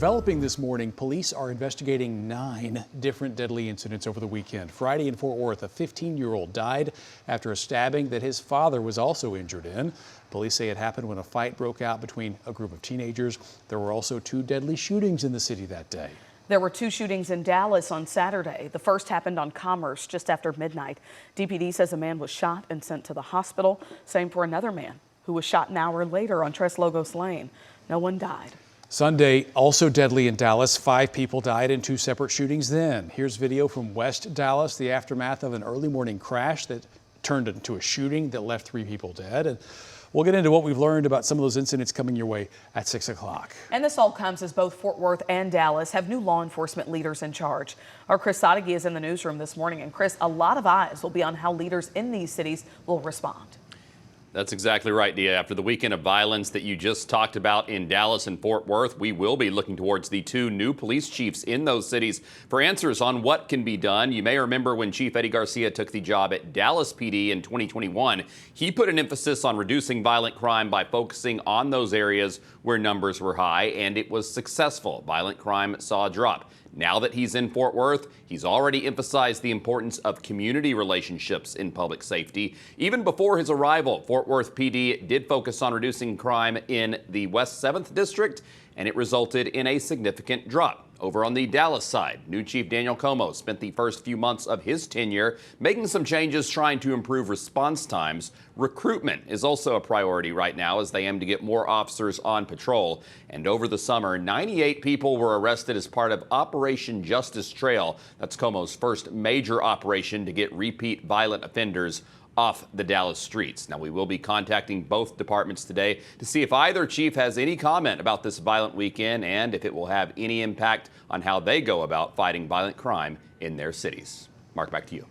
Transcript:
Developing this morning, police are investigating 9 different deadly incidents over the weekend. Friday in Fort Worth, a 15-year-old died after a stabbing that his father was also injured in. Police say it happened when a fight broke out between a group of teenagers. There were also 2 deadly shootings in the city that day. There were 2 shootings in Dallas on Saturday. The first happened on Commerce just after midnight. DPD says a man was shot and sent to the hospital. Same for another man who was shot an hour later on Tres Logos Lane. No one died. Sunday, also deadly in Dallas. 5 people died in 2 separate shootings then. Here's video from West Dallas, the aftermath of an early morning crash that turned into a shooting that left 3 people dead. And we'll get into what we've learned about some of those incidents coming your way at 6 o'clock. And this all comes as both Fort Worth and Dallas have new law enforcement leaders in charge. Our Chris Sadeghi is in the newsroom this morning. And Chris, a lot of eyes will be on how leaders in these cities will respond. That's exactly right, Dia. After the weekend of violence that you just talked about in Dallas and Fort Worth, we will be looking towards the 2 new police chiefs in those cities for answers on what can be done. You may remember when Chief Eddie Garcia took the job at Dallas PD in 2021, he put an emphasis on reducing violent crime by focusing on those areas where numbers were high, and it was successful. Violent crime saw a drop. Now that he's in Fort Worth, he's already emphasized the importance of community relationships in public safety. Even before his arrival, Fort Worth PD did focus on reducing crime in the West 7th District, and it resulted in a significant drop. Over on the Dallas side, new Chief Daniel Como spent the first few months of his tenure making some changes trying to improve response times. Recruitment is also a priority right now as they aim to get more officers on patrol. And over the summer, 98 people were arrested as part of Operation Justice Trail. That's Como's first major operation to get repeat violent offenders off the Dallas streets. Now, we will be contacting both departments today to see if either chief has any comment about this violent weekend and if it will have any impact on how they go about fighting violent crime in their cities. Mark, back to you.